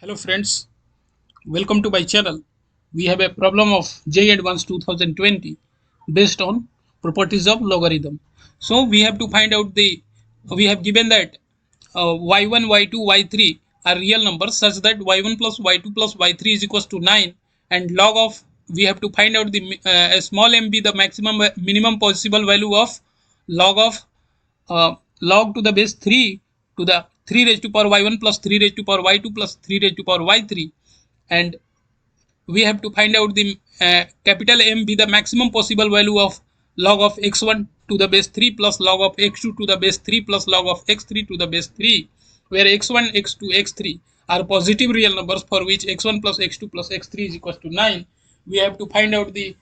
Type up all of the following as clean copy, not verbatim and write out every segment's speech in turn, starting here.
Hello friends, welcome to my channel. We have a problem of JEE Advanced 2020 based on properties of logarithm. So we have to find out we have given that y1, y2, y3 are real numbers such that y1 plus y2 plus y3 is equals to 9, and log of, we have to find out the small m be the minimum possible value of log of log to the base 3 to the 3 raised to power y1 plus 3 raised to power y2 plus 3 raised to power y3, and we have to find out the capital M be the maximum possible value of log of x1 to the base 3 plus log of x2 to the base 3 plus log of x3 to the base 3, where x1, x2, x3 are positive real numbers for which x1 plus x2 plus x3 is equals to 9. We have to find out the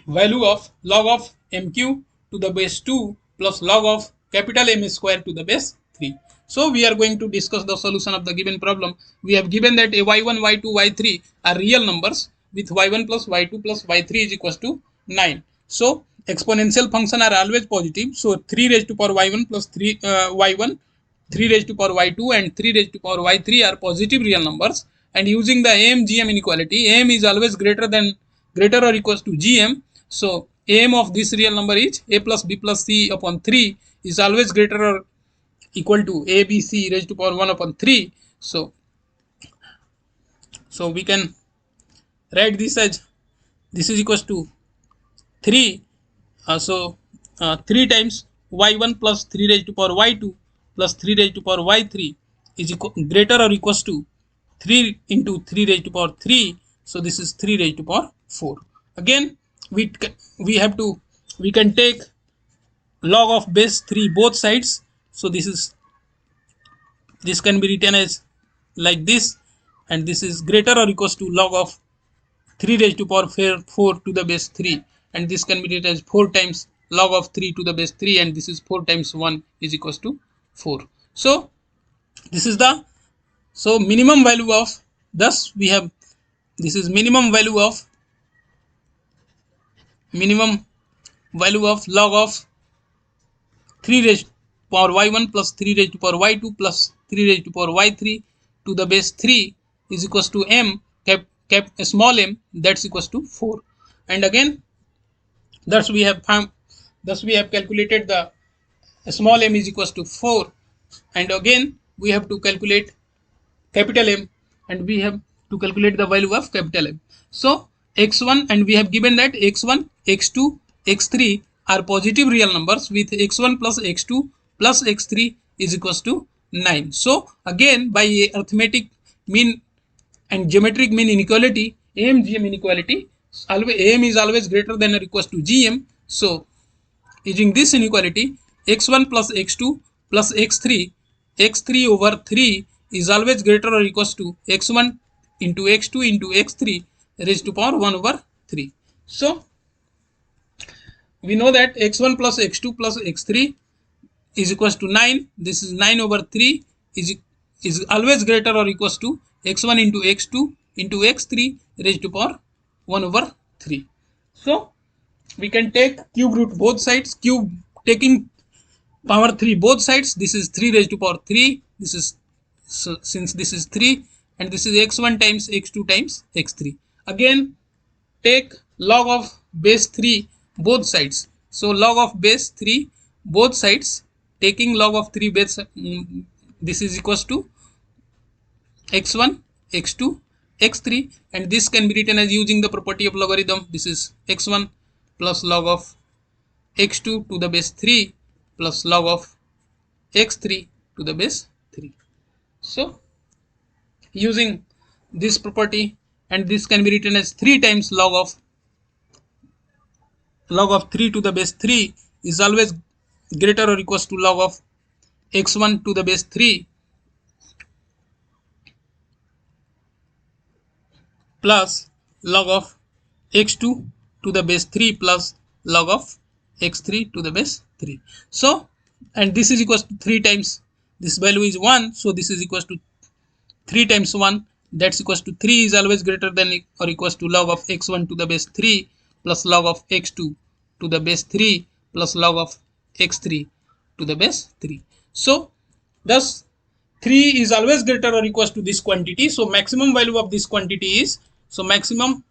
value of log of mq to the base 2 plus log of capital M square to the base 3. So we are going to discuss the solution of the given problem. We have given that a y1, y2, y3 are real numbers with y1 plus y2 plus y3 is equals to 9. So exponential function are always positive. So 3 raised to power y1 plus 3 y1, 3 raised to power y2 and 3 raised to power y3 are positive real numbers, and using the am-gm inequality, am is always greater or equals to gm. So am of this real number is a plus b plus c upon 3 is always greater or equal to a b c raised to power 1 upon 3. So we can write this as this is equals to 3. 3 times y1 plus 3 raised to power y2 plus 3 raised to power y3 is greater or equals to 3 into 3 raised to power 3. So this is 3 raised to power 4. Again, we have to, we can take log of base 3 both sides. So this can be written as like this, and this is greater or equals to log of 3 raised to power 4 to the base 3, and this can be written as 4 times log of 3 to the base 3, and this is 4 times 1 is equals to 4. So this is the, so minimum value of, thus we have, this is minimum value of log of 3 raised to power y1 plus 3 raised to power y2 plus 3 raised to power y3 to the base 3 is equals to m small m, that's equals to 4. And again, thus we have calculated the small m is equals to 4, and again we have to calculate capital M, and we have to calculate the value of capital M. So x1, and we have given that x1, x2, x3 are positive real numbers with x1 plus x2 plus x3 is equals to 9. So again, by arithmetic mean and geometric mean inequality, am-gm inequality, am is always greater than or equals to gm. So using this inequality, x1 plus x2 plus x3 over 3 is always greater or equals to x1 into x2 into x3 raised to power 1 over 3. So we know that x1 plus x2 plus x3 is equals to 9. This is 9 over 3 is always greater or equals to x1 into x2 into x3 raised to power 1 over 3. So we can take cube root both sides, cube taking power 3 both sides. This is 3 raised to power 3. This is, so since this is 3, and this is x1 times x2 times x3. Again, take log of base 3 both sides. So log of base 3 both sides, taking log of 3 base, this is equals to x1, x2, x3, and this can be written as using the property of logarithm. This is x1 plus log of x2 to the base 3 plus log of x3 to the base 3. So using this property, and this can be written as 3 times log of 3 to the base 3 is always greater or equals to log of x1 to the base 3 plus log of x2 to the base 3 plus log of x3 to the base 3. So, and this is equals to 3 times, this value is 1, so this is equals to 3 times 1, that's equals to 3 is always greater than or equals to log of x1 to the base 3 plus log of x2 to the base 3 plus log of x3 to the base 3. So thus 3 is always greater or equals to this quantity. So maximum value of this quantity is, so maximum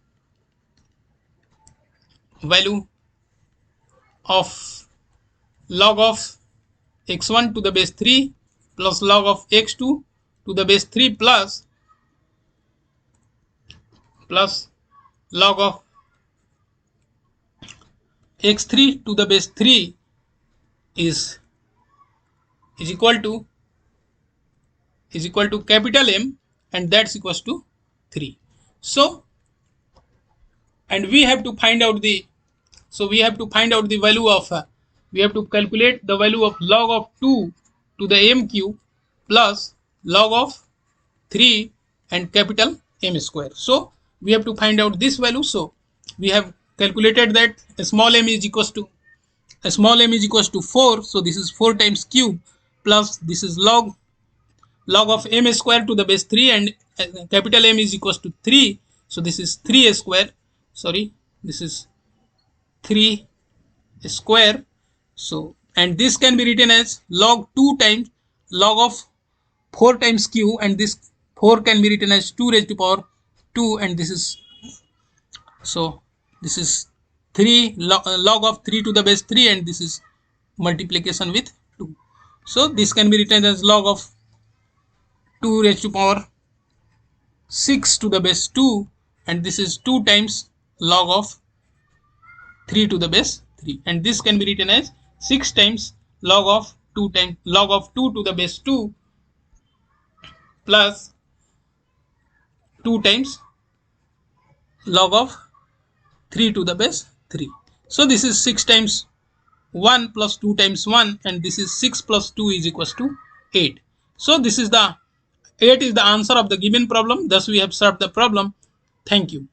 value of log of x1 to the base 3 plus log of x2 to the base 3 plus log of x3 to the base 3 is equal to capital M, and that's equals to 3. So, and we have to find out the, so we have to find out the value of, we have to calculate the value of log of 2 to the m cube plus log of 3 and capital M square. So we have to find out this value. So we have calculated that small m is equals to 4. So this is 4 times cube plus this is log of m square to the base 3, and capital M is equals to 3. So this is 3 square. Sorry, this is 3 square. So, and this can be written as log 2 times log of 4 times q, and this 4 can be written as 2 raised to power 2, and this is, so this is 3 log of 3 to the base 3, and this is multiplication with 2. So this can be written as log of 2 raised to power 6 to the base 2, and this is 2 times log of 3 to the base 3, and this can be written as 6 times log of 2 to the base 2 plus 2 times log of 3 to the base 3. So this is 6 times 1 plus 2 times 1, and this is 6 plus 2 is equals to 8. So this is the 8 is the answer of the given problem. Thus we have solved the problem. Thank you.